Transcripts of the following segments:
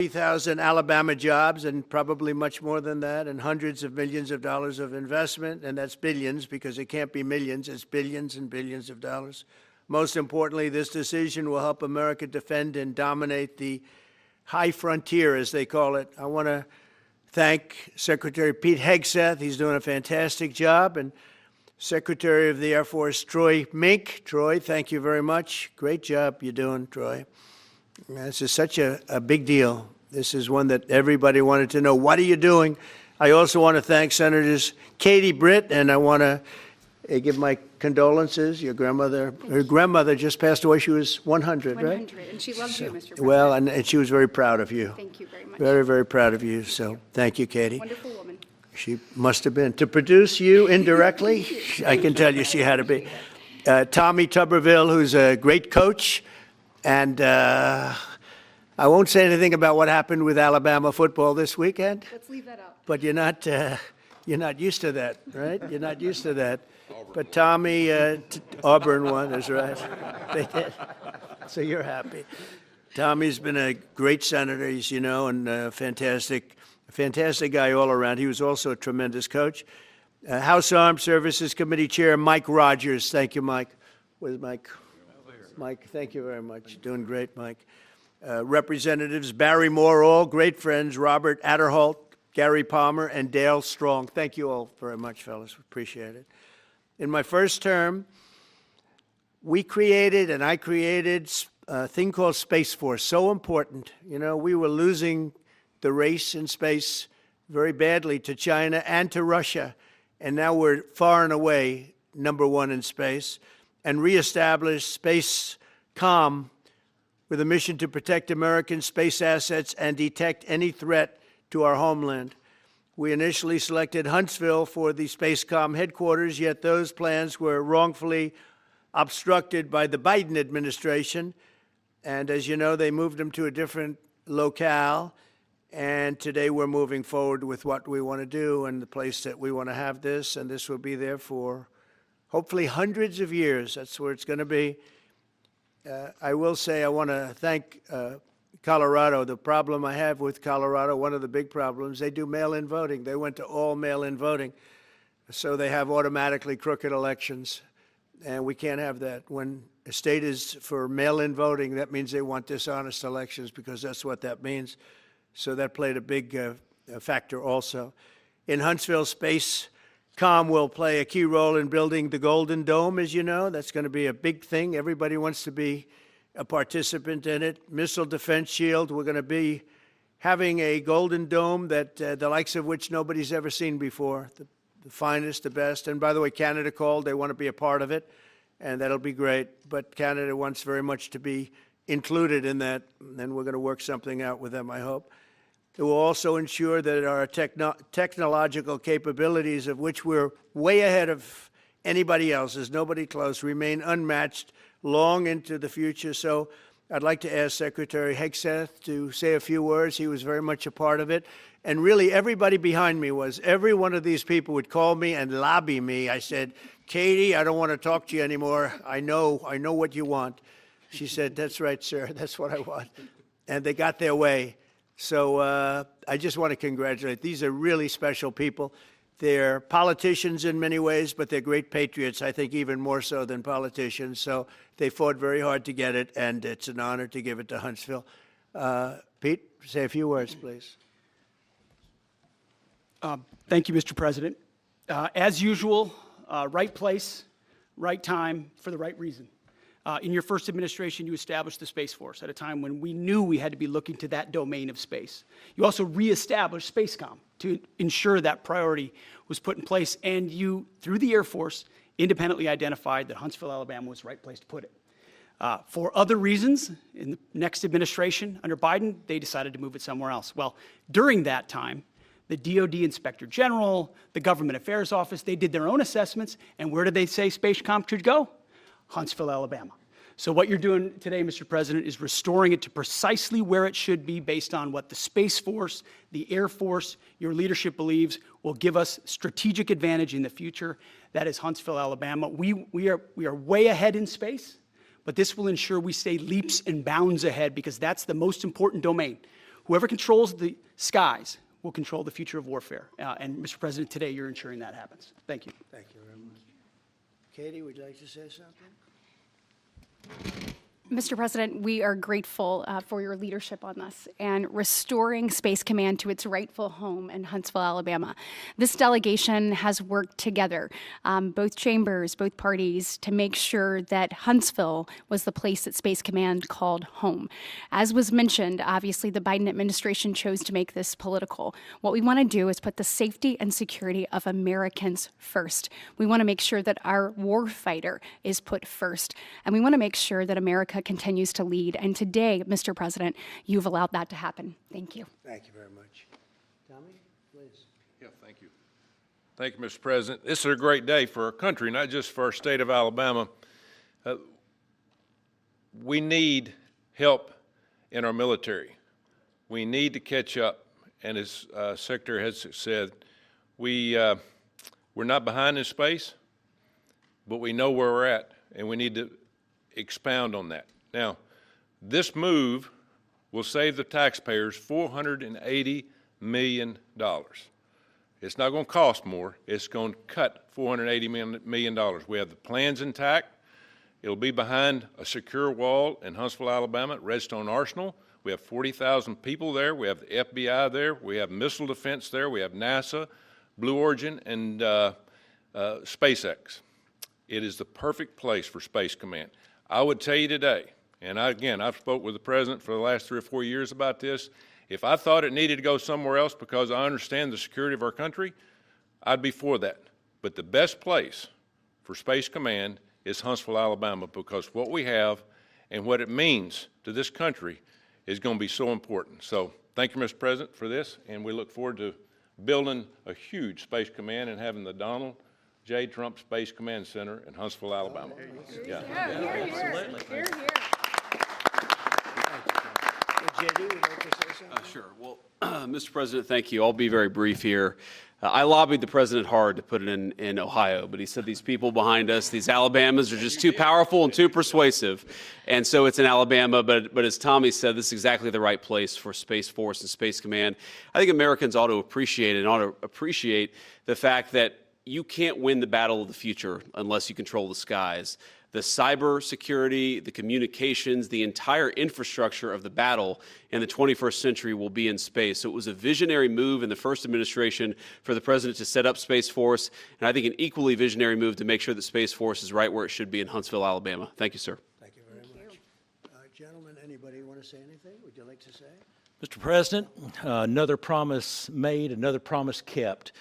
3,000 Alabama jobs, and probably much more than that, and hundreds of millions of dollars of investment, and that's billions, because it can't be millions, it's billions and billions of dollars. Most importantly, this decision will help America defend and dominate the high frontier, as they call it. I want to thank Secretary Pete Hegseth. He's doing a fantastic job, and Secretary of the Air Force Troy Mink. Troy, thank you very much. Great job you're doing, Troy. This is such a big deal. This is one that everybody wanted to know. What are you doing? I also want to thank Senators Katie Britt, and I want to give my condolences. Your grandmother, her grandmother just passed away. She was 100, right? 100, and she loves you, Mr. President. Well, and she was very proud of you. Thank you very much. Very, very proud of you. So thank you, Katie. Wonderful woman. She must have been. To produce you indirectly, I can tell you she had to be. Tommy Tuberville, who's a great coach, and I won't say anything about what happened with Alabama football this weekend. Let's leave that out. But you're not used to that, right? You're not used to that. But Tommy, Auburn won, that's right. They did. So you're happy. Tommy's been a great senator, as you know, and a fantastic guy all around. He was also a tremendous coach. House Armed Services Committee Chair Mike Rogers. Thank you, Mike. Where's Mike? Mike, thank you very much. Doing great, Mike. Representatives Barry Moore, all great friends, Robert Adderholt, Gary Palmer, and Dale Strong. Thank you all very much, fellas. Appreciate it. In my first term, I created a thing called Space Force, so important. You know, we were losing the race in space very badly to China and to Russia, and now we're far and away #1 in space, and reestablished Space Com with a mission to protect American space assets and detect any threat to our homeland. We initially selected Huntsville for the SpaceCom headquarters, yet those plans were wrongfully obstructed by the Biden administration. And as you know, they moved them to a different locale. And today we're moving forward with what we want to do and the place that we want to have this. And this will be there for hopefully hundreds of years. That's where it's going to be. I will say I want to thank Colorado. The problem I have with Colorado, one of the big problems, they do mail-in voting. They went to all mail-in voting. So they have automatically crooked elections. And we can't have that. When a state is for mail-in voting, that means they want dishonest elections, because that's what that means. So that played a big factor also. In Huntsville, SpaceCom will play a key role in building the Golden Dome, as you know. That's going to be a big thing. Everybody wants to be a participant in it. Missile Defense Shield, we're going to be having a Golden Dome that the likes of which nobody's ever seen before, the finest, the best. And by the way, Canada called. They want to be a part of it, and that'll be great. But Canada wants very much to be included in that, and we're going to work something out with them, I hope. It will also ensure that our technological capabilities, of which we're way ahead of anybody else, there's nobody close, remain unmatched long into the future. So I'd like to ask Secretary Hegseth to say a few words. He was very much a part of it. And really, everybody behind me was. Every one of these people would call me and lobby me. I said, Katie, I don't want to talk to you anymore. I know what you want. She said, that's right, sir. That's what I want. And they got their way. So I just want to congratulate. These are really special people. They're politicians in many ways, but they're great patriots, I think even more so than politicians. So they fought very hard to get it, and it's an honor to give it to Huntsville. Pete, say a few words, please. Thank you, Mr. President. As usual, right place, right time, for the right reason. In your first administration, you established the Space Force at a time when we knew we had to be looking to that domain of space. You also reestablished SpaceCom to ensure that priority was put in place, and you, through the Air Force, independently identified that Huntsville, Alabama was the right place to put it. For other reasons, in the next administration under Biden, they decided to move it somewhere else. Well, during that time, the DoD Inspector General, the Government Affairs Office, they did their own assessments, and where did they say SpaceCom should go? Huntsville, Alabama. So what you're doing today, Mr. President, is restoring it to precisely where it should be based on what the Space Force, the Air Force, your leadership believes will give us strategic advantage in the future. That is Huntsville, Alabama. We are way ahead in space, but this will ensure we stay leaps and bounds ahead, because that's the most important domain. Whoever controls the skies will control the future of warfare. And Mr. President, today you're ensuring that happens. Thank you. Thank you very much. Katie, would you like to say something? Mr. President, we are grateful for your leadership on this and restoring Space Command to its rightful home in Huntsville, Alabama. This delegation has worked together, both chambers, both parties, to make sure that Huntsville was the place that Space Command called home. As was mentioned, obviously the Biden administration chose to make this political. What we want to do is put the safety and security of Americans first. We want to make sure that our warfighter is put first, and we want to make sure that America continues to lead. And today, Mr. President, you've allowed that to happen. Thank you. Thank you very much. Tommy, please. Yeah, thank you. Thank you, Mr. President. This is a great day for our country, not just for our state of Alabama. We need help in our military. We need to catch up. And as Secretary has said, we're not behind in space, but we know where we're at, and we need to expound on that. Now, this move will save the taxpayers $480 million. It's not going to cost more. It's going to cut $480 million. We have the plans intact. It'll be behind a secure wall in Huntsville, Alabama, at Redstone Arsenal. We have 40,000 people there. We have the FBI there. We have missile defense there. We have NASA, Blue Origin, and SpaceX. It is the perfect place for Space Command. I would tell you today, and I've spoke with the President for the last 3 or 4 years about this, if I thought it needed to go somewhere else because I understand the security of our country, I'd be for that. But the best place for Space Command is Huntsville, Alabama, because what we have and what it means to this country is going to be so important. So thank you, Mr. President, for this, and we look forward to building a huge Space Command and having the Donald J. Trump Space Command Center in Huntsville, Alabama. Here, here. JD, would you like to say something? Sure. Well, Mr. President, thank you. I'll be very brief here. I lobbied the president hard to put it in Ohio, but he said these people behind us, these Alabamas, are just too powerful and too persuasive. And so it's in Alabama, but as Tommy said, this is exactly the right place for Space Force and Space Command. I think Americans ought to appreciate it and ought to appreciate the fact that you can't win the battle of the future unless you control the skies. The cyber security, the communications, the entire infrastructure of the battle in the 21st century will be in space. So it was a visionary move in the first administration for the president to set up Space Force, and I think an equally visionary move to make sure that Space Force is right where it should be in Huntsville, Alabama. Thank you, sir. Thank you very much. Gentlemen, anybody want to say anything? Would you like to say? Mr. President, another promise made, another promise kept.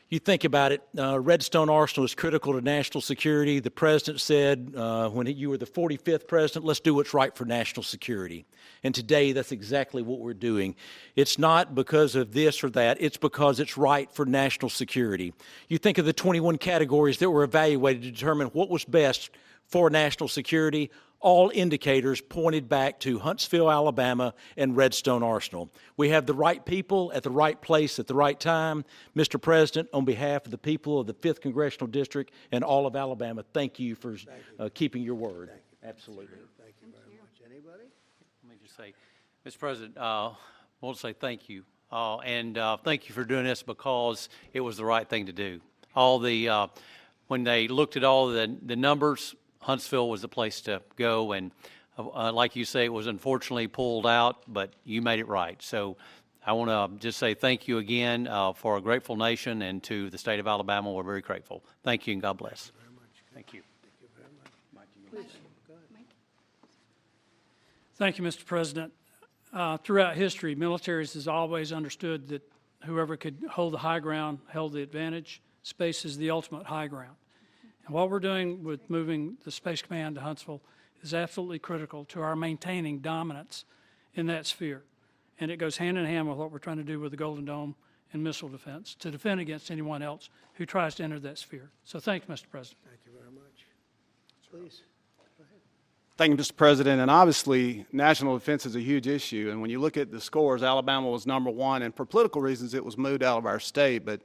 You think about it, Redstone Arsenal is critical to national security. The president said when you were the 45th president, let's do what's right for national security. And today, that's exactly what we're doing. It's not because of this or that. It's because it's right for national security. You think of the 21 categories that were evaluated to determine what was best for national security. All indicators pointed back to Huntsville, Alabama, and Redstone Arsenal. We have the right people at the right place at the right time. Mr. President, on behalf of the people of the 5th Congressional District and all of Alabama, thank you for keeping your word. Absolutely. Thank you very much. Anybody? Let me just say, Mr. President, I want to say thank you. And thank you for doing this because it was the right thing to do. When they looked at all the numbers, Huntsville was the place to go, and like you say, it was unfortunately pulled out, but you made it right. So I want to just say thank you again for a grateful nation, and to the state of Alabama, we're very grateful. Thank you, and God bless. Thank you. Thank you very much. Please, go ahead. Thank you, Mr. President. Throughout history, militaries has always understood that whoever could hold the high ground held the advantage. Space is the ultimate high ground. And what we're doing with moving the Space Command to Huntsville is absolutely critical to our maintaining dominance in that sphere. And it goes hand in hand with what we're trying to do with the Golden Dome and missile defense to defend against anyone else who tries to enter that sphere. So thank you, Mr. President. Thank you very much. Please, go ahead. Thank you, Mr. President. And obviously, national defense is a huge issue. And when you look at the scores, Alabama was #1. And for political reasons, it was moved out of our state. But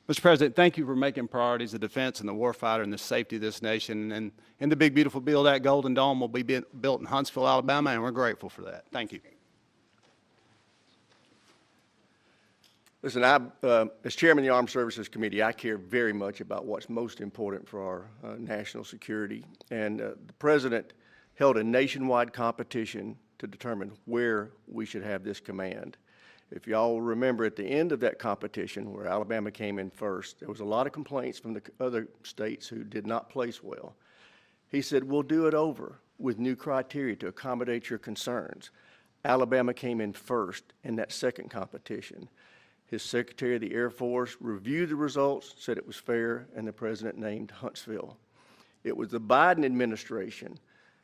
Mr. President, thank you for making priorities the defense and the warfighter and the safety of this nation. And in the big, beautiful bill, that Golden Dome will be built in Huntsville, Alabama, and we're grateful for that. Thank you. Listen, as chairman of the Armed Services Committee, I care very much about what's most important for our national security. And the president held a nationwide competition to determine where we should have this command. If y'all remember, at the end of that competition, where Alabama came in first, there was a lot of complaints from the other states who did not place well. He said, we'll do it over with new criteria to accommodate your concerns. Alabama came in first in that second competition. His Secretary of the Air Force reviewed the results, said it was fair, and the president named Huntsville. It was the Biden administration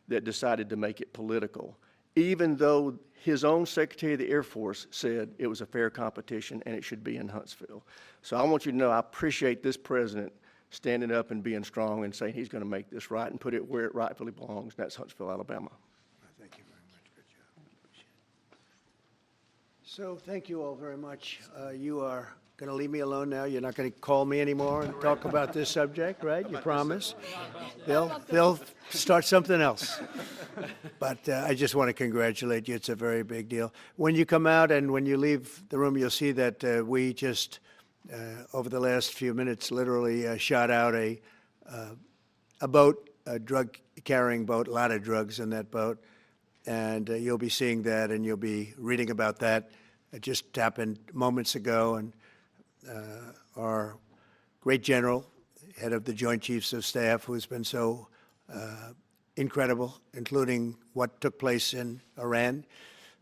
that decided to make it political, even though his own Secretary of the Air Force said it was a fair competition and it should be in Huntsville. So I want you to know I appreciate this president standing up and being strong and saying he's going to make this right and put it where it rightfully belongs, and that's Huntsville, Alabama. Thank you very much. Good job. So thank you all very much. You are going to leave me alone now? You're not going to call me anymore and talk about this subject, right? You promise? They'll start something else. But I just want to congratulate you. It's a very big deal. When you come out and when you leave the room, you'll see that we just, over the last few minutes, literally shot out a boat, a drug-carrying boat, a lot of drugs in that boat. And you'll be seeing that and you'll be reading about that. It just happened moments ago, and our great general, head of the Joint Chiefs of Staff, who's been so incredible, including what took place in Iran,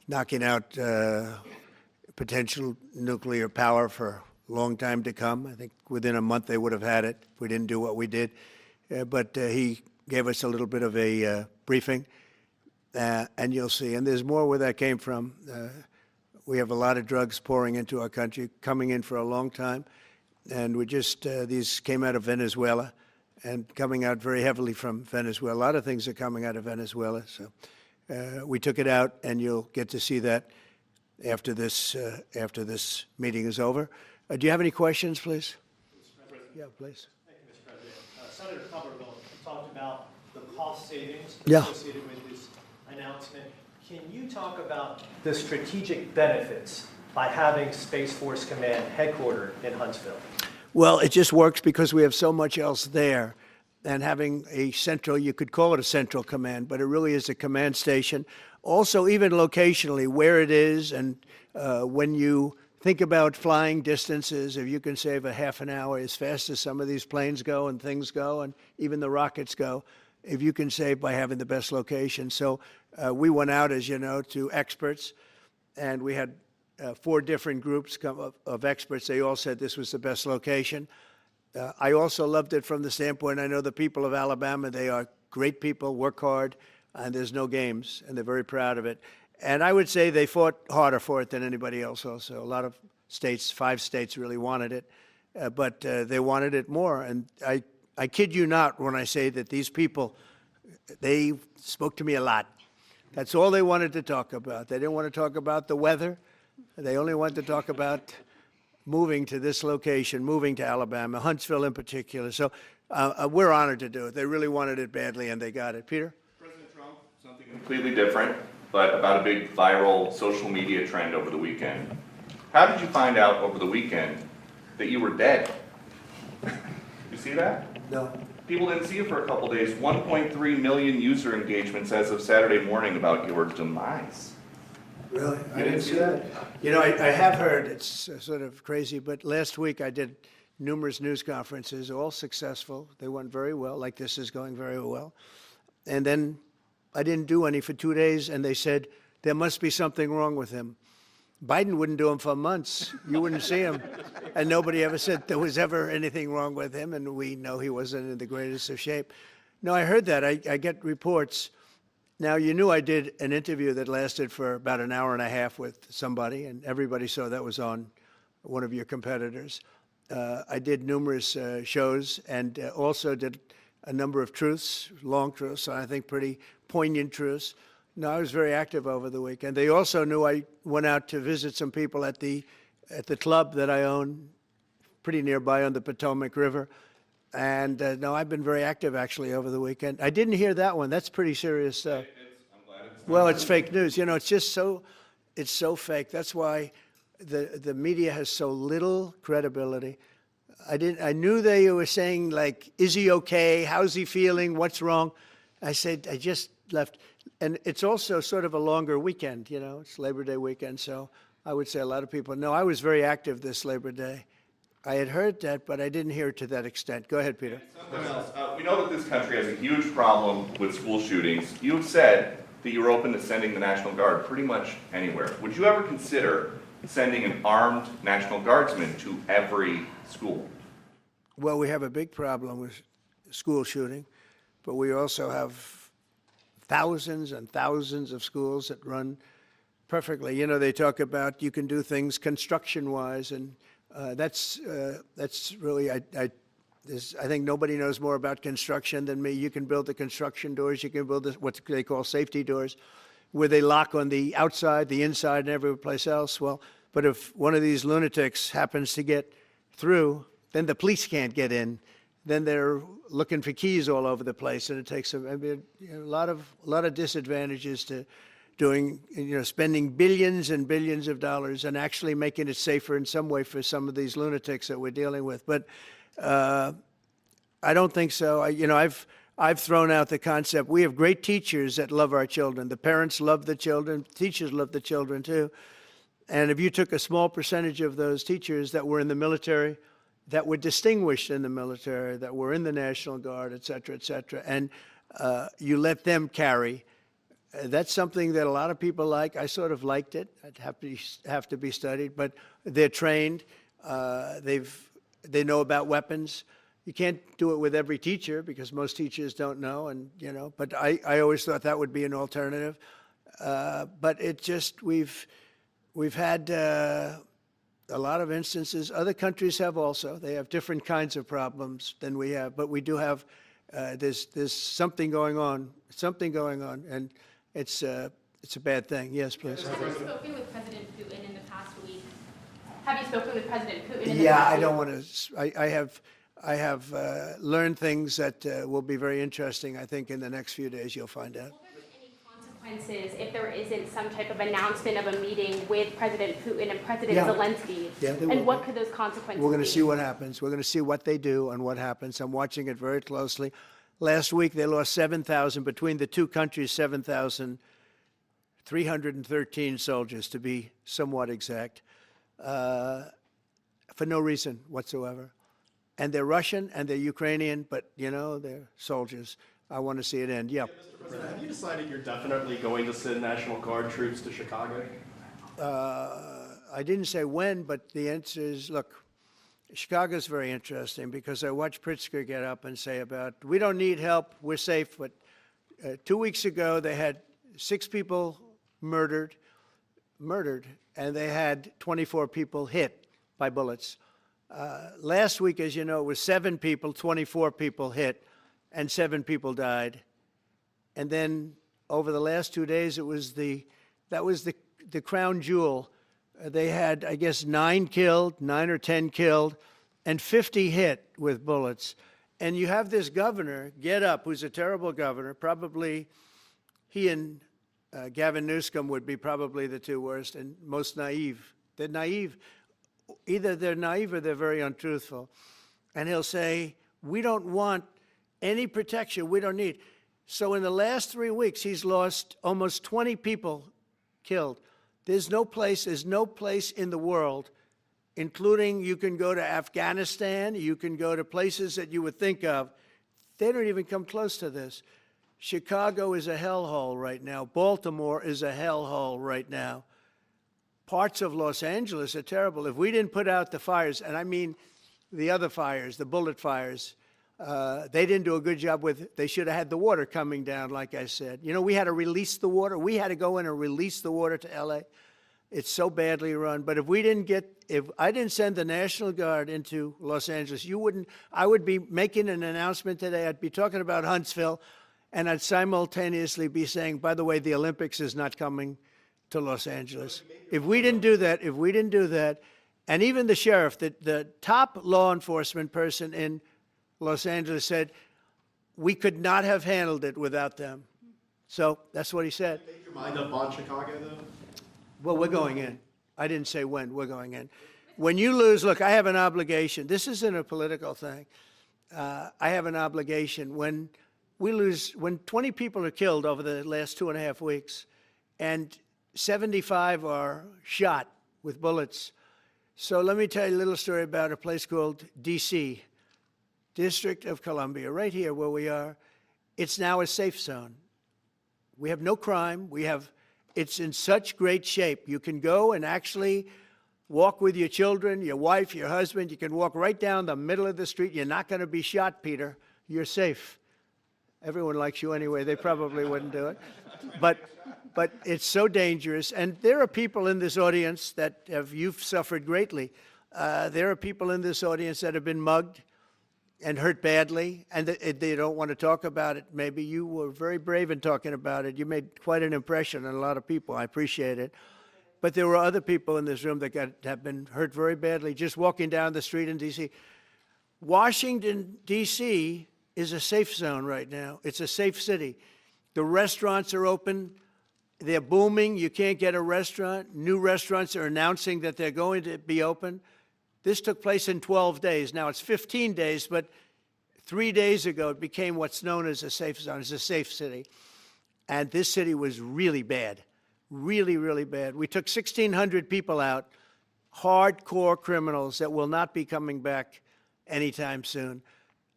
knocking out potential nuclear power for a long time to come. I think within a month they would have had it if we didn't do what we did. But he gave us a little bit of a briefing, and you'll see. And there's more where that came from. We have a lot of drugs pouring into our country, coming in for a long time. And we just, these came out of Venezuela and coming out very heavily from Venezuela. A lot of things are coming out of Venezuela. So we took it out, and you'll get to see that after this meeting is over. Do you have any questions, please? Yeah, please. Thank you, Mr. President. Senator Cumberville talked about the cost savings associated with this announcement. Can you talk about the strategic benefits by having Space Force Command headquartered in Huntsville? Well, it just works because we have so much else there. And having a central, you could call it a central command, but it really is a command station. Also, even locationally, where it is, and when you think about flying distances, if you can save a half an hour as fast as some of these planes go and things go, and even the rockets go, if you can save by having the best location. So we went out, as you know, to experts, and we had 4 different groups of experts. They all said this was the best location. I also loved it from the standpoint, I know the people of Alabama, they are great people, work hard, and there's no games, and they're very proud of it. And I would say they fought harder for it than anybody else also. A lot of states, 5 states really wanted it, but they wanted it more. And I kid you not when I say that these people, they spoke to me a lot. That's all they wanted to talk about. They didn't want to talk about the weather. They only wanted to talk about moving to this location, moving to Alabama, Huntsville in particular. So we're honored to do it. They really wanted it badly, and they got it. Peter? President Trump, something completely different, but about a big viral social media trend over the weekend. How did you find out over the weekend that you were dead? You see that? No. People didn't see you for a couple days. 1.3 million user engagements as of Saturday morning about your demise. Really? You didn't see that? You know, I have heard, it's sort of crazy, but last week I did numerous news conferences, all successful. They went very well, like this is going very well. And then I didn't do any for 2 days, and they said, there must be something wrong with him. Biden wouldn't do them for months. You wouldn't see him. And nobody ever said there was ever anything wrong with him, and we know he wasn't in the greatest of shape. No, I heard that. I get reports. Now, you knew I did an interview that lasted for about an hour and a half with somebody, and everybody saw that was on one of your competitors. I did numerous shows and also did a number of truths, long truths, and I think pretty poignant truths. No, I was very active over the weekend. They also knew I went out to visit some people at the club that I own, pretty nearby on the Potomac River. And no, I've been very active actually over the weekend. I didn't hear that one. That's pretty serious stuff. I'm glad it's Well, it's fake news. You know, it's just so, it's so fake. That's why the media has so little credibility. I knew they were saying, like, is he okay? How's he feeling? What's wrong? I said, I just left. And it's also sort of a longer weekend, you know, it's Labor Day weekend. So I would say a lot of people know. I was very active this Labor Day. I had heard that, but I didn't hear it to that extent. Go ahead, Peter. We know that this country has a huge problem with school shootings. You have said that you're open to sending the National Guard pretty much anywhere. Would you ever consider sending an armed National Guardsman to every school? Well, we have a big problem with school shooting, but we also have thousands and thousands of schools that run perfectly. You know, they talk about you can do things construction-wise, and that's really, I think nobody knows more about construction than me. You can build the construction doors, you can build what they call safety doors, where they lock on the outside, the inside, and every place else. Well, but if one of these lunatics happens to get through, then the police can't get in. Then they're looking for keys all over the place, and it takes a lot of disadvantages to doing, spending billions and billions of dollars and actually making it safer in some way for some of these lunatics that we're dealing with. But I don't think so. I've thrown out the concept. We have great teachers that love our children. The parents love the children. Teachers love the children too. And if you took a small percentage of those teachers that were in the military, that were distinguished in the military, that were in the National Guard, et cetera, and you let them carry, that's something that a lot of people like. I sort of liked it. I'd have to be studied, but they're trained. They know about weapons. You can't do it with every teacher because most teachers don't know, and But I always thought that would be an alternative. But it just we've had a lot of instances. Other countries have also. They have different kinds of problems than we have, but we do have. There's something going on. And it's a bad thing. Yes, please. Have you spoken with President Putin in the past week? Have you spoken with President Putin in the past week? Yeah, I don't want to. I have learned things that will be very interesting. I think in the next few days you'll find out. Consequences if there isn't some type of announcement of a meeting with President Putin and President Zelensky? And what could those consequences be? We're going to see what happens. We're going to see what they do and what happens. I'm watching it very closely. Last week they lost 7,000, between the two countries, 7,313 soldiers, to be somewhat exact, for no reason whatsoever. And they're Russian and they're Ukrainian, but, they're soldiers. I want to see it end. Yeah. Mr. President, have you decided you're definitely going to send National Guard troops to Chicago? I didn't say when, but the answer is, look, Chicago's very interesting because I watched Pritzker get up and say we don't need help, we're safe. But 2 weeks ago, they had 6 people murdered, and they had 24 people hit by bullets. Last week, as you know, it was 7 people, 24 people hit, and 7 people died. And then over the last 2 days, that was the crown jewel. They had, I guess, 9 or 10 killed, and 50 hit with bullets. And you have this governor get up, who's a terrible governor. Probably he and Gavin Newsom would be probably the 2 worst and most naive. They're naive. Either they're naive or they're very untruthful. And he'll say, we don't want any protection, we don't need. So in the last 3 weeks, he's lost almost 20 people killed. There's no place in the world, including you can go to Afghanistan, you can go to places that you would think of. They don't even come close to this. Chicago is a hellhole right now. Baltimore is a hellhole right now. Parts of Los Angeles are terrible. If we didn't put out the fires, and I mean the other fires, the bullet fires, they didn't do a good job with, they should have had the water coming down, like I said. We had to release the water. We had to go in and release the water to LA. It's so badly run. But if I didn't send the National Guard into Los Angeles, I would be making an announcement today. I'd be talking about Huntsville, and I'd simultaneously be saying, by the way, the Olympics is not coming to Los Angeles. If we didn't do that, and even the sheriff, the top law enforcement person in Los Angeles said, we could not have handled it without them. So that's what he said. Make your mind up on Chicago, though? Well, we're going in. I didn't say when we're going in. When you lose, look, I have an obligation. This isn't a political thing. I have an obligation. When we lose, when 20 people are killed over the last 2.5 weeks, and 75 are shot with bullets. So let me tell you a little story about a place called D.C., District of Columbia, right here where we are. It's now a safe zone. We have no crime. It's in such great shape. You can go and actually walk with your children, your wife, your husband. You can walk right down the middle of the street. You're not going to be shot, Peter. You're safe. Everyone likes you anyway. They probably wouldn't do it. But it's so dangerous. And there are people in this audience that you've suffered greatly. There are people in this audience that have been mugged and hurt badly, and they don't want to talk about it. Maybe you were very brave in talking about it. You made quite an impression on a lot of people. I appreciate it. But there were other people in this room that have been hurt very badly just walking down the street in D.C. Washington, D.C. is a safe zone right now. It's a safe city. The restaurants are open. They're booming. You can't get a restaurant. New restaurants are announcing that they're going to be open. This took place in 12 days. Now it's 15 days, but 3 days ago it became what's known as a safe zone. It's a safe city. And this city was really bad, really, really bad. We took 1,600 people out, hardcore criminals that will not be coming back anytime soon.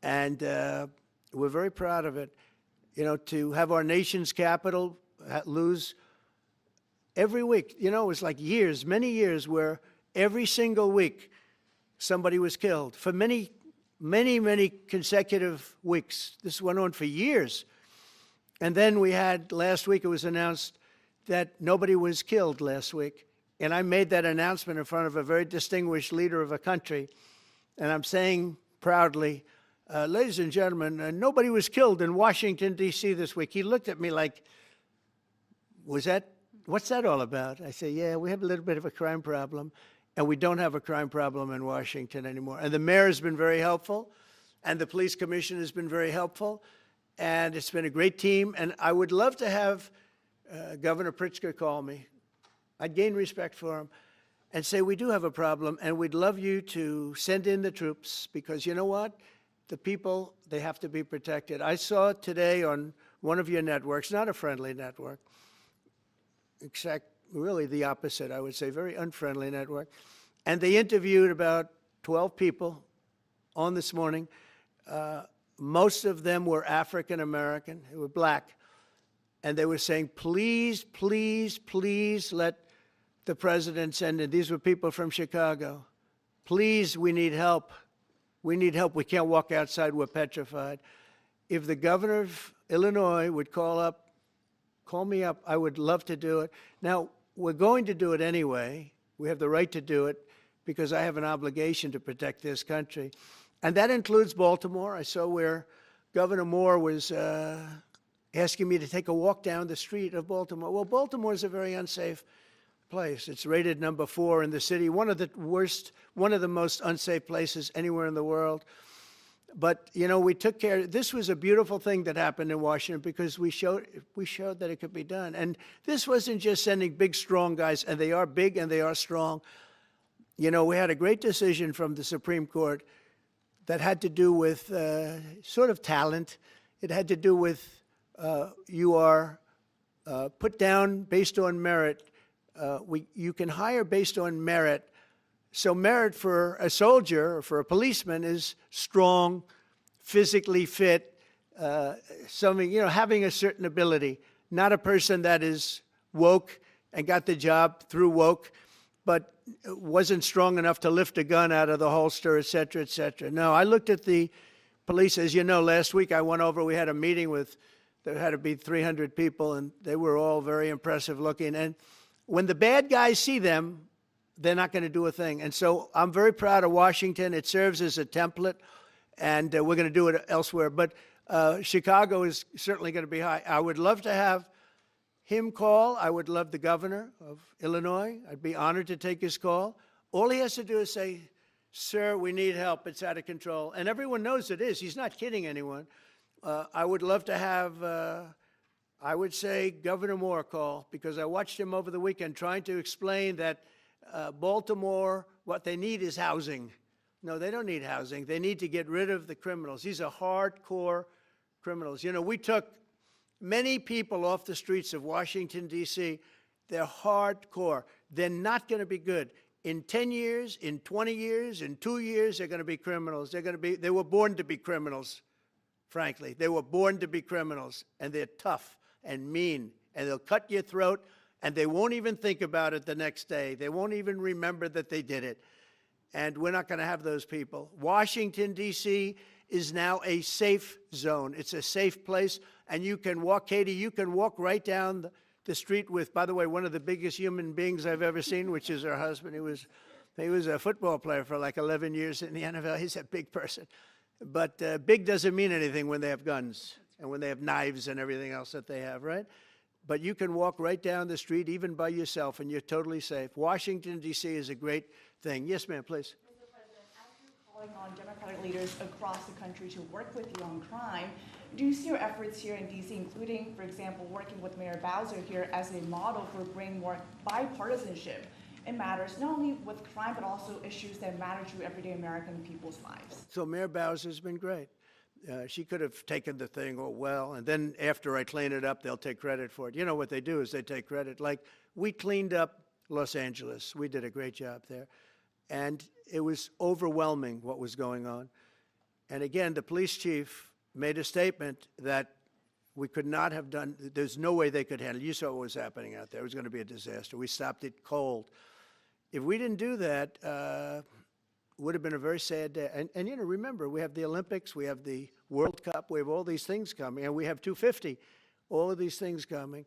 And we're very proud of it. You know, to have our nation's capital lose every week. You know, it was like years, many years, where every single week somebody was killed for many, many, many consecutive weeks. This went on for years. And then we had, last week it was announced that nobody was killed last week. And I made that announcement in front of a very distinguished leader of a country. And I'm saying proudly, ladies and gentlemen, nobody was killed in Washington, D.C. this week. He looked at me like, what's that all about? I say, yeah, we have a little bit of a crime problem, and we don't have a crime problem in Washington anymore. And the mayor has been very helpful, and the police commission has been very helpful, and it's been a great team. And I would love to have Governor Pritzker call me. I'd gain respect for him and say, we do have a problem, and we'd love you to send in the troops, because you know what? The people, they have to be protected. I saw today on one of your networks, not a friendly network, except really the opposite, I would say, very unfriendly network. And they interviewed about 12 people on this morning. Most of them were African American, they were black. And they were saying, please, please, please let the president send in. These were people from Chicago. Please, we need help. We need help. We can't walk outside. We're petrified. If the governor of Illinois would call me up, I would love to do it. Now, we're going to do it anyway. We have the right to do it because I have an obligation to protect this country. And that includes Baltimore. I saw where Governor Moore was asking me to take a walk down the street of Baltimore. Well, Baltimore is a very unsafe place. It's rated number 4 in the city, one of the most unsafe places anywhere in the world. But, you know, we took care. This was a beautiful thing that happened in Washington because we showed that it could be done. And this wasn't just sending big, strong guys, and they are big and they are strong. You know, we had a great decision from the Supreme Court that had to do with sort of talent. It had to do with you are put down based on merit. You can hire based on merit. So merit for a soldier or for a policeman is strong, physically fit, having a certain ability, not a person that is woke and got the job through woke, but wasn't strong enough to lift a gun out of the holster, et cetera, et cetera. No, I looked at the police. As you know, last week I went over, we had a meeting there had to be 300 people, and they were all very impressive looking. And when the bad guys see them, they're not going to do a thing. And so I'm very proud of Washington. It serves as a template, and we're going to do it elsewhere. But Chicago is certainly going to be high. I would love to have him call. I would love the governor of Illinois. I'd be honored to take his call. All he has to do is say, sir, we need help. It's out of control. And everyone knows it is. He's not kidding anyone. I would love to have, I would say, Governor Moore call, because I watched him over the weekend trying to explain that Baltimore, what they need is housing. No, they don't need housing. They need to get rid of the criminals. These are hardcore criminals. You know, we took many people off the streets of Washington, D.C. They're hardcore. They're not going to be good. In 10 years, in 20 years, in 2 years, they're going to be criminals. They were born to be criminals, frankly. They were born to be criminals, and they're tough and mean, and they'll cut your throat, and they won't even think about it the next day. They won't even remember that they did it. And we're not going to have those people. Washington, D.C. is now a safe zone. It's a safe place, and you can walk, Katie, you can walk right down the street with, by the way, one of the biggest human beings I've ever seen, which is her husband. He was a football player for like 11 years in the NFL. He's a big person. But big doesn't mean anything when they have guns and when they have knives and everything else that they have, right? But you can walk right down the street, even by yourself, and you're totally safe. Washington, D.C. is a great thing. Yes, ma'am, please. Mr. President, as you're calling on Democratic leaders across the country to work with you on crime, do you see your efforts here in D.C., including, for example, working with Mayor Bowser here as a model for bringing more bipartisanship in matters not only with crime, but also issues that matter to everyday American people's lives? So Mayor Bowser's been great. She could have taken the thing, oh, well, and then after I clean it up, they'll take credit for it. You know what they do is they take credit. Like, we cleaned up Los Angeles. We did a great job there. And it was overwhelming what was going on. And again, the police chief made a statement that we could not have done, there's no way they could handle it. You saw what was happening out there. It was going to be a disaster. We stopped it cold. If we didn't do that, would have been a very sad day. And you know, remember, we have the Olympics, we have the World Cup, we have all these things coming, and we have 250, all of these things coming.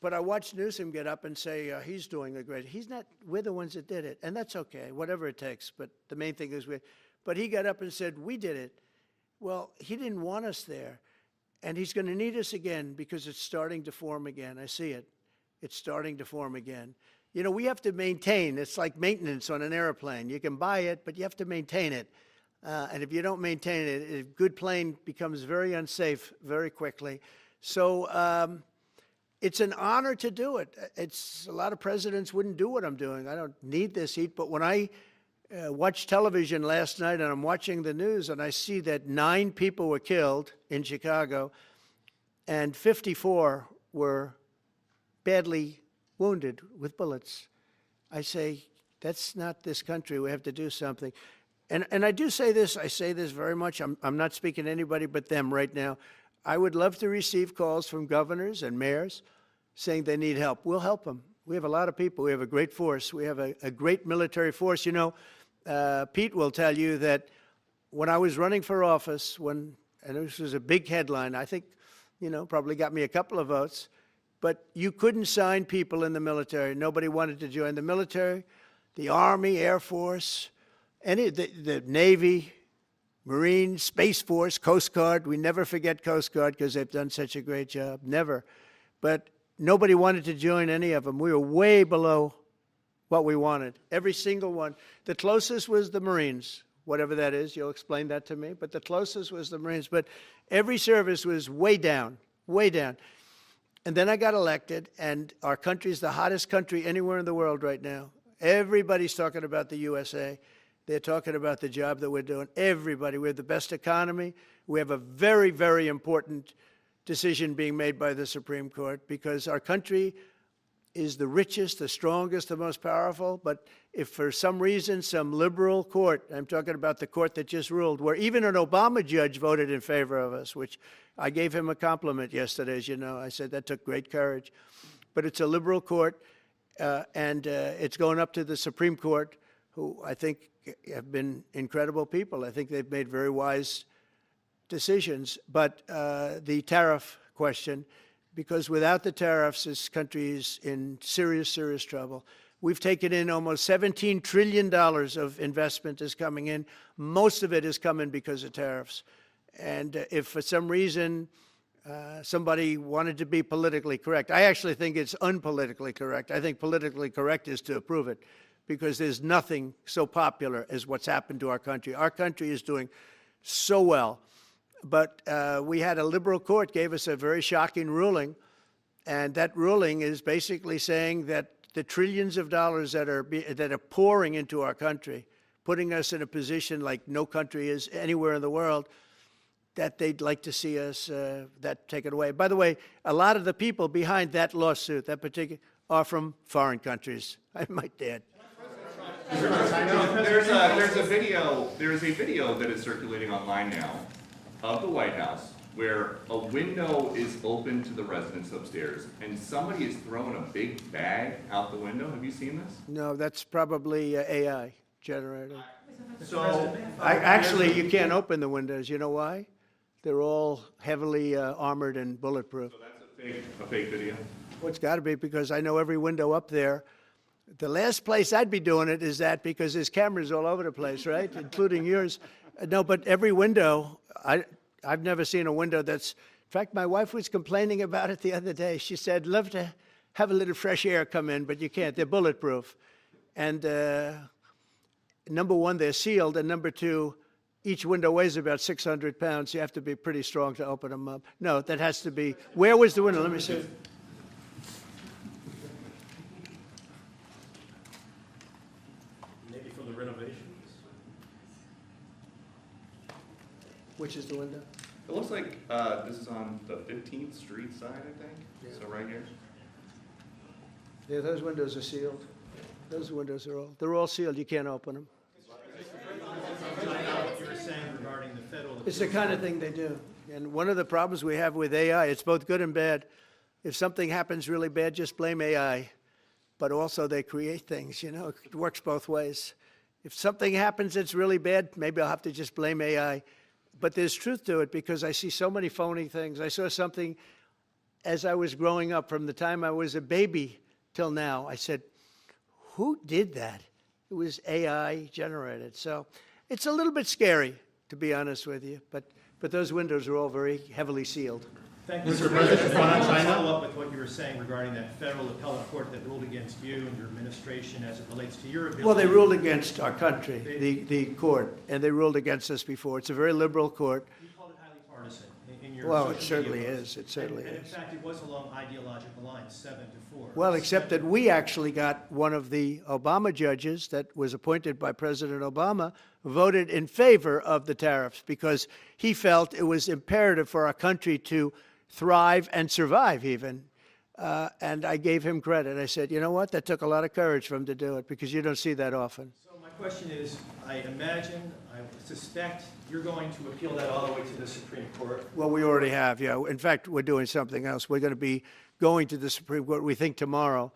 But I watched Newsom get up and say he's doing a great, he's not, we're the ones that did it, and that's okay, whatever it takes, but the main thing is but he got up and said, we did it. Well, he didn't want us there, and he's going to need us again because it's starting to form again. I see it. It's starting to form again. You know, we have to maintain. It's like maintenance on an airplane. You can buy it, but you have to maintain it. And if you don't maintain it, a good plane becomes very unsafe very quickly. So it's an honor to do it. A lot of presidents wouldn't do what I'm doing. I don't need this heat. But when I watched television last night and I'm watching the news and I see that 9 people were killed in Chicago and 54 were badly wounded with bullets, I say, that's not this country. We have to do something. And I do say this, I say this very much. I'm not speaking to anybody but them right now. I would love to receive calls from governors and mayors saying they need help. We'll help them. We have a lot of people. We have a great force. We have a great military force. You know, Pete will tell you that when I was running for office, and this was a big headline, I think, you know, probably got me a couple of votes, but you couldn't sign people in the military. Nobody wanted to join the military, the Army, Air Force, the Navy, Marines, Space Force, Coast Guard. We never forget Coast Guard because they've done such a great job. Never. But nobody wanted to join any of them. We were way below what we wanted. Every single one. The closest was the Marines, whatever that is. You'll explain that to me. But the closest was the Marines. But every service was way down, way down. And then I got elected, and our country's the hottest country anywhere in the world right now. Everybody's talking about the USA. They're talking about the job that we're doing. Everybody. We have the best economy. We have a very, very important decision being made by the Supreme Court because our country is the richest, the strongest, the most powerful. But if for some reason some liberal court, I'm talking about the court that just ruled, where even an Obama judge voted in favor of us, which I gave him a compliment yesterday, as you know. I said that took great courage. But it's a liberal court, and it's going up to the Supreme Court, who I think have been incredible people. I think they've made very wise decisions. But the tariff question, because without the tariffs, this country is in serious, serious trouble. We've taken in almost $17 trillion of investment is coming in. Most of it is coming because of tariffs. And if for some reason somebody wanted to be politically correct, I actually think it's unpolitically correct. I think politically correct is to approve it because there's nothing so popular as what's happened to our country. Our country is doing so well. But we had a liberal court gave us a very shocking ruling, and that ruling is basically saying that the trillions of dollars that are pouring into our country, putting us in a position like no country is anywhere in the world, that they'd like to see us that taken away. By the way, a lot of the people behind that lawsuit, that particular, are from foreign countries, I might add. There's a video that is circulating online now of the White House where a window is open to the residents upstairs and somebody is throwing a big bag out the window. Have you seen this? No, that's probably AI generated. So Actually, you can't open the windows. You know why? They're all heavily armored and bulletproof. So that's a fake video. Well, it's got to be, because I know every window up there. The last place I'd be doing it is that, because there's cameras all over the place, right? Including yours. No, but every window, I've never seen a window that's, in fact, my wife was complaining about it the other day. She said, love to have a little fresh air come in, but you can't. They're bulletproof. And number one, they're sealed. And number two, each window weighs about 600 pounds. You have to be pretty strong to open them up. No, that has to be, where was the window? Let me see. Maybe from the renovations? Which is the window? It looks like this is on the 15th Street side, I think. Yeah. So right here. Yeah, those windows are sealed. Those windows are they're all sealed. You can't open them. What you were saying regarding the federal. It's the kind of thing they do. And one of the problems we have with AI, it's both good and bad. If something happens really bad, just blame AI. But also they create things, you know, it works both ways. If something happens that's really bad, maybe I'll have to just blame AI. But there's truth to it, because I see so many phony things. I saw something as I was growing up, from the time I was a baby till now. I said, who did that? It was AI generated. So it's a little bit scary, to be honest with you. But those windows are all very heavily sealed. Thank you, Mr. President. I want to follow up with what you were saying regarding that federal appellate court that ruled against you and your administration as it relates to your ability. Well, they ruled against our country, the court, and they ruled against us before. It's a very liberal court. You called it highly partisan in your Well, it social media certainly posts. is. It certainly and in is. fact, it was along ideological lines, 7-4. Well, except that we actually got one of the Obama judges that was appointed by President Obama voted in favor of the tariffs, because he felt it was imperative for our country to thrive and survive even. And I gave him credit. I said, you know what? That took a lot of courage for him to do it, because you don't see that often. So my question is, I suspect you're going to appeal that all the way to the Supreme Court. Well, we already have, yeah. In fact, we're doing something else. We're going to be going to the Supreme Court, we think, tomorrow,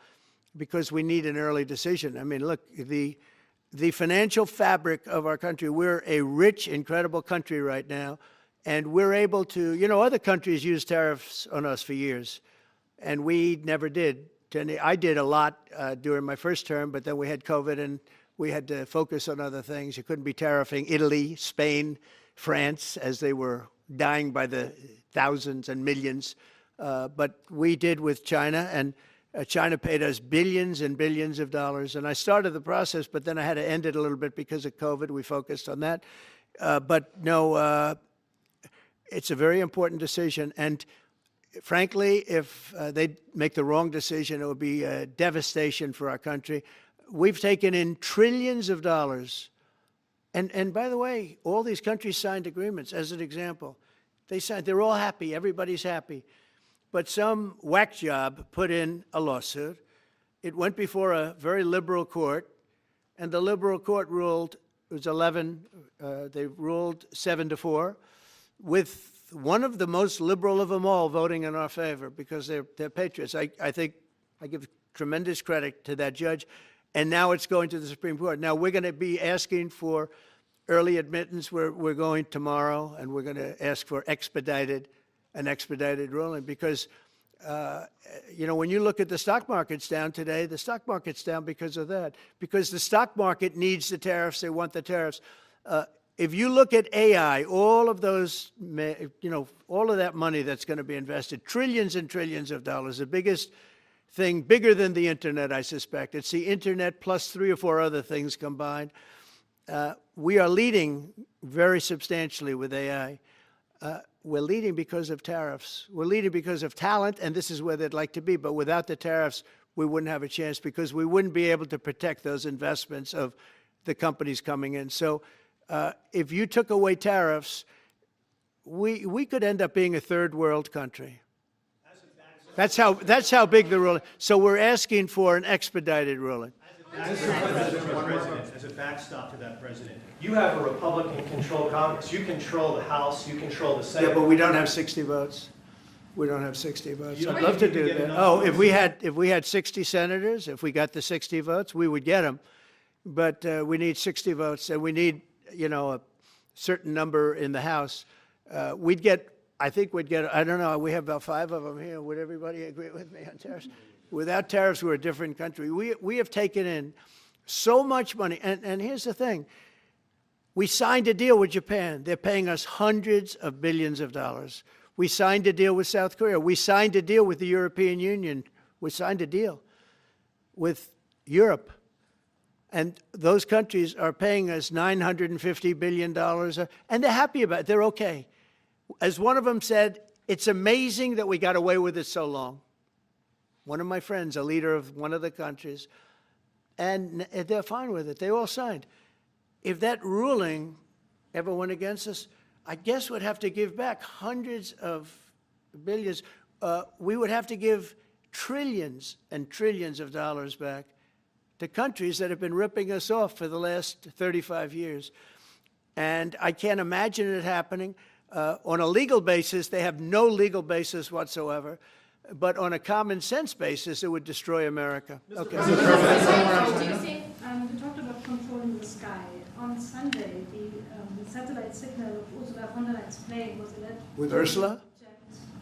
because we need an early decision. I mean, look, the financial fabric of our country, we're a rich, incredible country right now, and we're able to, you know, other countries use tariffs on us for years, and we never did. I did a lot during my first term, but then we had COVID, and we had to focus on other things. You couldn't be tariffing Italy, Spain, France, as they were dying by the thousands and millions. But we did with China, and China paid us billions and billions of dollars. And I started the process, but then I had to end it a little bit because of COVID. We focused on that. But no, it's a very important decision. And frankly, if they make the wrong decision, it would be a devastation for our country. We've taken in trillions of dollars. And by the way, all these countries signed agreements, as an example. They're all happy. Everybody's happy. But some whack job put in a lawsuit. It went before a very liberal court, and the liberal court ruled, it was 11, they ruled 7-4, with one of the most liberal of them all voting in our favor, because they're patriots. I think I give tremendous credit to that judge. And now it's going to the Supreme Court. Now we're going to be asking for early admittance. We're going tomorrow, and we're going to ask for an expedited ruling, because, you know, when you look at the stock market's down today, the stock market's down because of that, because the stock market needs the tariffs. They want the tariffs. If you look at AI, all of those, you know, all of that money that's going to be invested, trillions and trillions of dollars, the biggest thing, bigger than the internet, I suspect. It's the internet plus 3 or 4 other things combined. We are leading very substantially with AI. We're leading because of tariffs. We're leading because of talent, and this is where they'd like to be. But without the tariffs, we wouldn't have a chance because we wouldn't be able to protect those investments of the companies coming in. So if you took away tariffs, we could end up being a third world country. That's how big the ruling. So we're asking for an expedited ruling. As a backstop to that, President, you have a Republican-controlled Congress. You control the House. You control the Senate. Yeah, but we don't have 60 votes. We don't have 60 votes. You don't I'd love to think you do can get that. enough Oh, votes? if we had 60 senators, if we got the 60 votes, we would get them. But we need 60 votes, and we need, a certain number in the House. I think we'd get, I don't know, we have about 5 of them here. Would everybody agree with me on tariffs? Without tariffs, we're a different country. We have taken in so much money. And here's the thing. We signed a deal with Japan. They're paying us hundreds of billions of dollars. We signed a deal with South Korea. We signed a deal with the European Union. We signed a deal with Europe. And those countries are paying us $950 billion, and they're happy about it. They're okay. As one of them said, it's amazing that we got away with it so long. One of my friends, a leader of one of the countries, and they're fine with it. They all signed. If that ruling ever went against us, I guess we'd have to give back hundreds of billions. We would have to give trillions and trillions of dollars back to countries that have been ripping us off for the last 35 years. And I can't imagine it happening. On a legal basis, they have no legal basis whatsoever. But on a common sense basis, it would destroy America. Okay. You talked about controlling the sky. On Sunday, the satellite signal of Ursula von der Leyen's plane was alleged. With Ursula?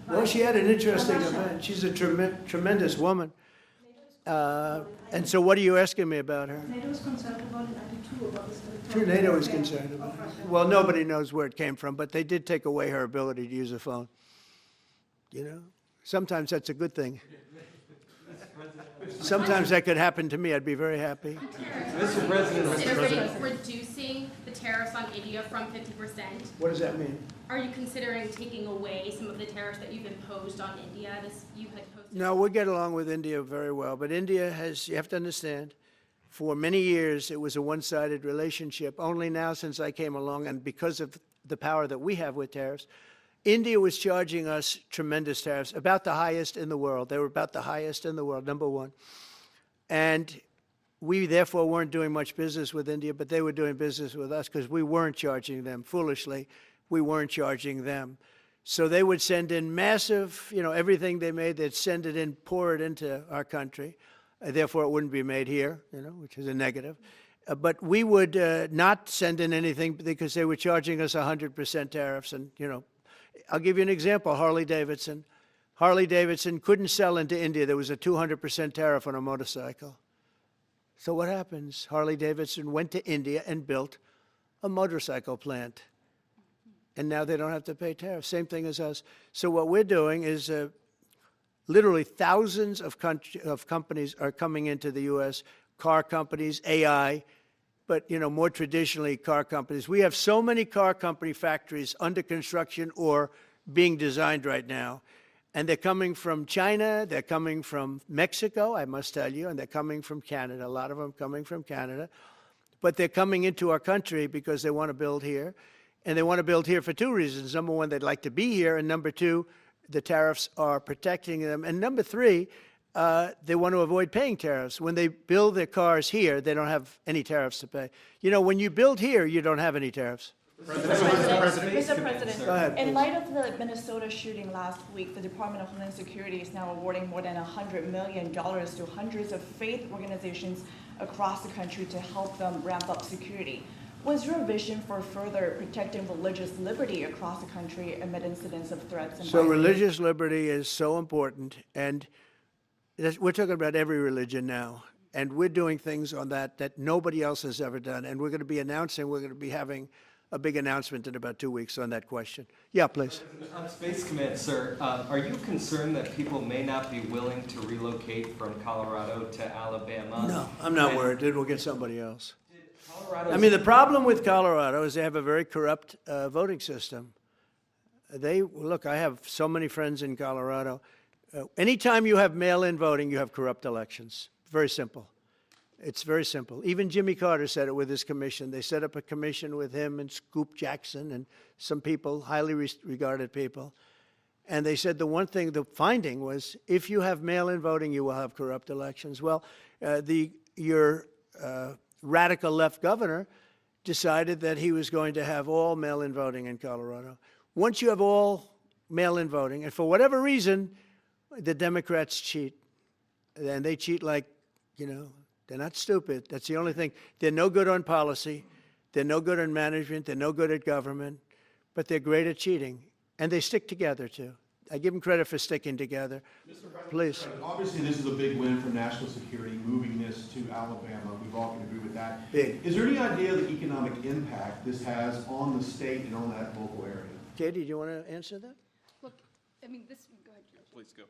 Well, she had an interesting event. She's a tremendous woman. And so what are you asking me about her? NATO is concerned about it, I do too, about this. Sure, NATO is concerned about it. Well, nobody knows where it came from, but they did take away her ability to use a phone. Sometimes that's a good thing. Sometimes that could happen to me. I'd be very happy. Mr. President, reducing the tariffs on India from 50%. What does that mean? Are you considering taking away some of the tariffs that you've imposed on India? No, we get along with India very well, but India has, you have to understand, for many years it was a one-sided relationship. Only now since I came along, and because of the power that we have with tariffs, India was charging us tremendous tariffs, about the highest in the world. They were about the highest in the world, number one. And we therefore weren't doing much business with India, but they were doing business with us because we weren't charging them. Foolishly, we weren't charging them. So they would send in massive, everything they made, they'd send it in, pour it into our country. Therefore, it wouldn't be made here, which is a negative. But we would not send in anything because they were charging us 100% tariffs. And, I'll give you an example, Harley-Davidson. Harley-Davidson couldn't sell into India. There was a 200% tariff on a motorcycle. So what happens? Harley-Davidson went to India and built a motorcycle plant. And now they don't have to pay tariffs. Same thing as us. So what we're doing is literally thousands of companies are coming into the U.S., car companies, AI, but, more traditionally, car companies. We have so many car company factories under construction or being designed right now. And they're coming from China, they're coming from Mexico, I must tell you, and they're coming from Canada, a lot of them coming from Canada. But they're coming into our country because they want to build here. And they want to build here for two reasons. Number one, they'd like to be here. And number two, the tariffs are protecting them. And number three, they want to avoid paying tariffs. When they build their cars here, they don't have any tariffs to pay. When you build here, you don't have any tariffs. Mr. President, Go ahead, in light of the Minnesota shooting last week, the Department of Homeland Security is now awarding more than $100 million to hundreds of faith organizations across the country to help them ramp up security. What's your vision for further protecting religious liberty across the country amid incidents of threats? And so religious liberty is so important, and we're talking about every religion now, and we're doing things on that nobody else has ever done, and we're going to be having a big announcement in about 2 weeks on that question. Yeah, please. On Space Command, sir, are you concerned that people may not be willing to relocate from Colorado to Alabama? No, I'm not worried. We'll get somebody else. The problem with Colorado is they have a very corrupt voting system. I have so many friends in Colorado. Anytime you have mail-in voting, you have corrupt elections. Very simple. It's very simple. Even Jimmy Carter said it with his commission. They set up a commission with him and Scoop Jackson and some people, highly regarded people. And they said the one thing, the finding was, if you have mail-in voting, you will have corrupt elections. Well, your radical left governor decided that he was going to have all mail-in voting in Colorado. Once you have all mail-in voting, and for whatever reason, the Democrats cheat. And they cheat like, they're not stupid. That's the only thing. They're no good on policy. They're no good on management. They're no good at government. But they're great at cheating. And they stick together, too. I give them credit for sticking together. Please. Obviously, this is a big win for national security, moving this to Alabama. We all can agree with that. Big. Is there any idea of the economic impact this has on the state and on that local area? Katie, do you want to answer that? Look, I mean, go ahead. Please go.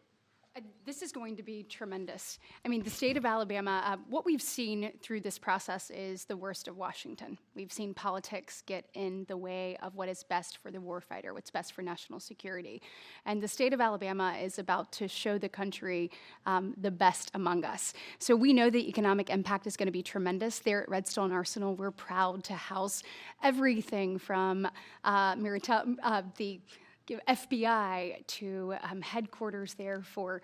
This is going to be tremendous. I mean, the state of Alabama, what we've seen through this process is the worst of Washington. We've seen politics get in the way of what is best for the warfighter, what's best for national security. And the state of Alabama is about to show the country the best among us. So we know the economic impact is going to be tremendous. There at Redstone Arsenal, we're proud to house everything from the FBI to headquarters there for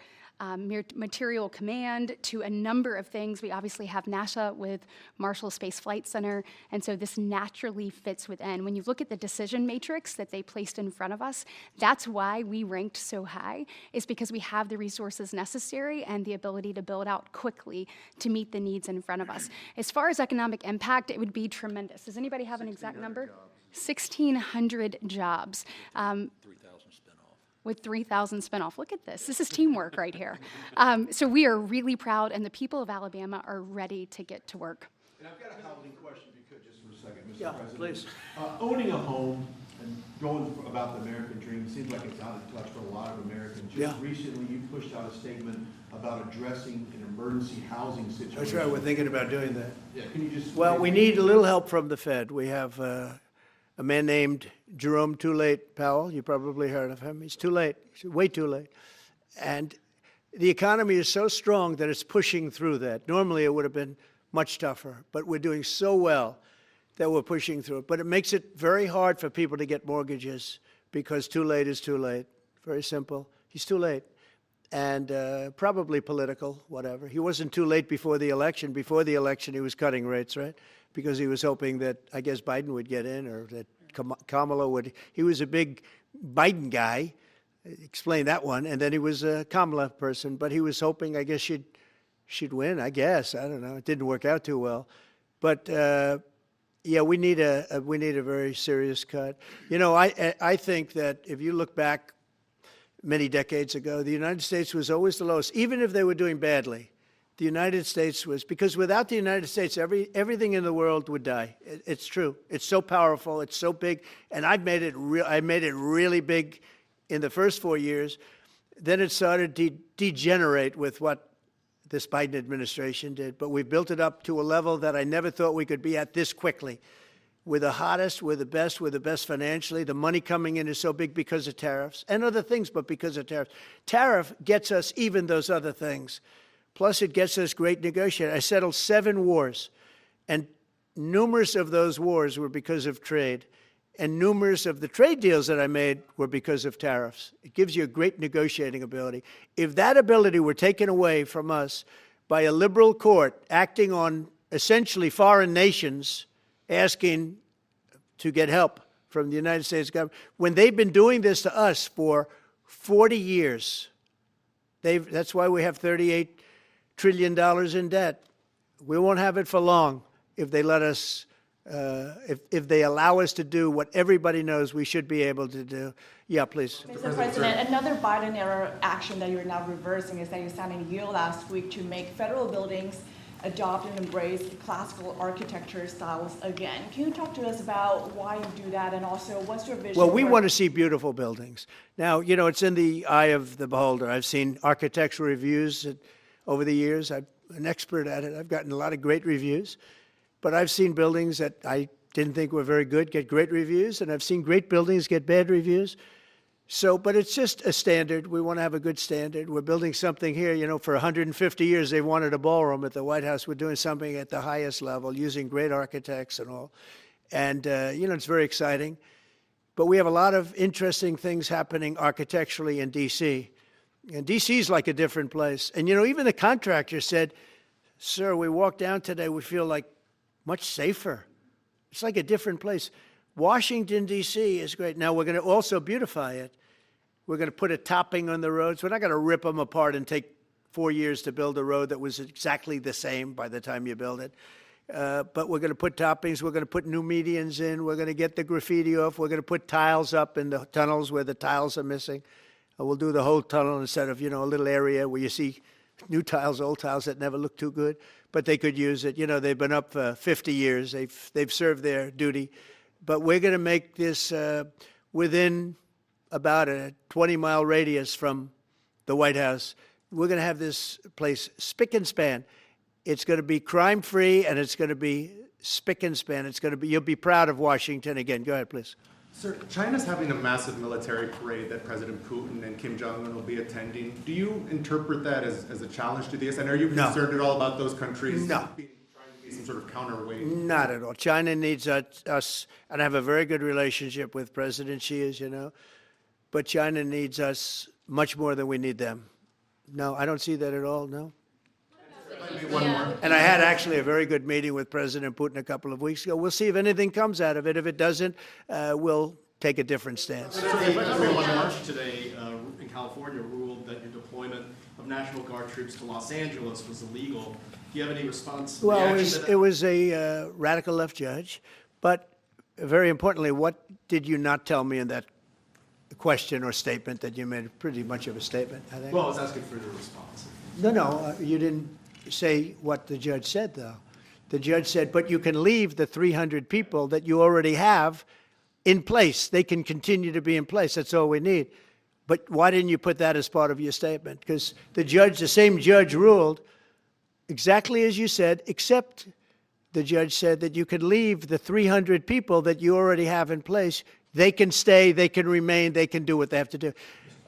material command to a number of things. We obviously have NASA with Marshall Space Flight Center, and so this naturally fits within. When you look at the decision matrix that they placed in front of us, that's why we ranked so high, is because we have the resources necessary and the ability to build out quickly to meet the needs in front of us. As far as economic impact, it would be tremendous. Does anybody have an exact number? 1,600 jobs. 3,000 spin-off. With 3,000 spin-off. Look at this. This is teamwork right here. So we are really proud, and the people of Alabama are ready to get to work. And I've got a housing question, if you could, just for a second, Mr. Yeah, President. please. Owning a home and going about the American dream seems like it's out of touch for a lot of Americans. Just recently, you pushed out a statement about addressing an emergency housing situation. That's right. We're thinking about doing that. Yeah, can you just... Well, we need a little help from the Fed. We have a man named Jerome Too Late Powell. You probably heard of him. He's too late. He's way too late. And the economy is so strong that it's pushing through that. Normally, it would have been much tougher, but we're doing so well that we're pushing through it. But it makes it very hard for people to get mortgages because too late is too late. Very simple. He's too late. And probably political, whatever. He wasn't too late before the election. Before the election, he was cutting rates, right? Because he was hoping that, I guess, Biden would get in or that Kamala would. He was a big Biden guy. Explain that one. And then he was a Kamala person. But he was hoping, I guess, she'd win, I guess. I don't know. It didn't work out too well. But, yeah, we need a very serious cut. I think that if you look back many decades ago, the United States was always the lowest, even if they were doing badly. The United States was, because without the United States, everything in the world would die. It's true. It's so powerful. It's so big. And I made it really big in the first 4 years. Then it started to degenerate with what this Biden administration did. But we built it up to a level that I never thought we could be at this quickly. We're the hottest, we're the best financially. The money coming in is so big because of tariffs and other things, but because of tariffs. Tariff gets us even those other things. Plus, it gets us great negotiators. I settled 7 wars, and numerous of those wars were because of trade, and numerous of the trade deals that I made were because of tariffs. It gives you a great negotiating ability. If that ability were taken away from us by a liberal court acting on essentially foreign nations asking to get help from the United States government, when they've been doing this to us for 40 years, that's why we have $38 trillion in debt. We won't have it for long if they let us, if they allow us to do what everybody knows we should be able to do. Yeah, please. Mr. President, another Biden-era action that you're now reversing is that you signed a deal last week to make federal buildings adopt and embrace classical architecture styles again. Can you talk to us about why you do that, and also what's your vision? Well, we want to see beautiful buildings. Now, it's in the eye of the beholder. I've seen architectural reviews over the years. I'm an expert at it. I've gotten a lot of great reviews. But I've seen buildings that I didn't think were very good get great reviews, and I've seen great buildings get bad reviews. So, but it's just a standard. We want to have a good standard. We're building something here, you know, for 150 years they wanted a ballroom at the White House. We're doing something at the highest level using great architects and all. And, you know, it's very exciting. But we have a lot of interesting things happening architecturally in D.C. And D.C. is like a different place. And, you know, even the contractor said, sir, we walked down today, we feel like much safer. It's like a different place. Washington, D.C. is great. Now, we're going to also beautify it. We're going to put a topping on the roads. We're not going to rip them apart and take 4 years to build a road that was exactly the same by the time you build it. But we're going to put toppings. We're going to put new medians in. We're going to get the graffiti off. We're going to put tiles up in the tunnels where the tiles are missing. We'll do the whole tunnel instead of, you know, a little area where you see new tiles, old tiles that never look too good, but they could use it. You know, they've been up for 50 years. They've served their duty. But we're going to make this within about a 20-mile radius from the White House. We're going to have this place spick and span. It's going to be crime-free, and it's going to be spick and span. It's going to be, you'll be proud of Washington again. Go ahead, please. Sir, China's having a massive military parade that President Putin and Kim Jong-un will be attending. Do you interpret that as a challenge to this? And are you concerned at all about those countries trying to be some sort of counterweight? Not at all. China needs us, and I have a very good relationship with President Xi, as you know, but China needs us much more than we need them. No, I don't see that at all, no. One more. And I had actually a very good meeting with President Putin a couple of weeks ago. We'll see if anything comes out of it. If it doesn't, we'll take a different stance. One March today in California ruled that your deployment of National Guard troops to Los Angeles was illegal. Do you have any response? Well, it was a radical left judge, but very importantly, what did you not tell me in that question or statement that you made? Pretty much of a statement, I think. Well, I was asking for your response. No, you didn't say what the judge said, though. The judge said, but you can leave the 300 people that you already have in place. They can continue to be in place. That's all we need. But why didn't you put that as part of your statement? Because the same judge ruled exactly as you said, except the judge said that you could leave the 300 people that you already have in place. They can stay, they can remain, they can do what they have to do.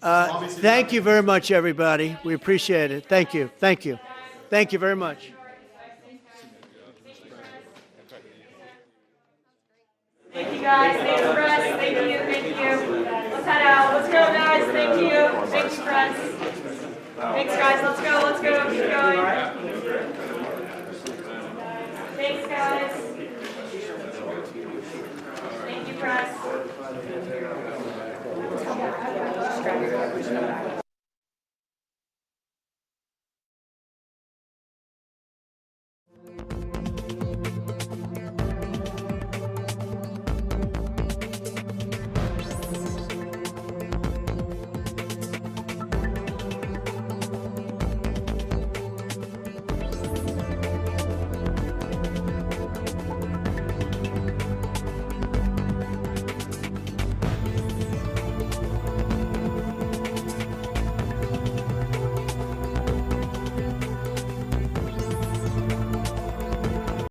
Thank you very much, everybody. We appreciate it. Thank you. Thank you. Thank you very much. Thank you, guys. Thank you, press. Thank you. Thank you. Let's head out. Let's go, guys. Thank you. Thanks, press. Thanks, guys. Let's go. Let's go. Keep going. Thanks, guys. Thank you, press.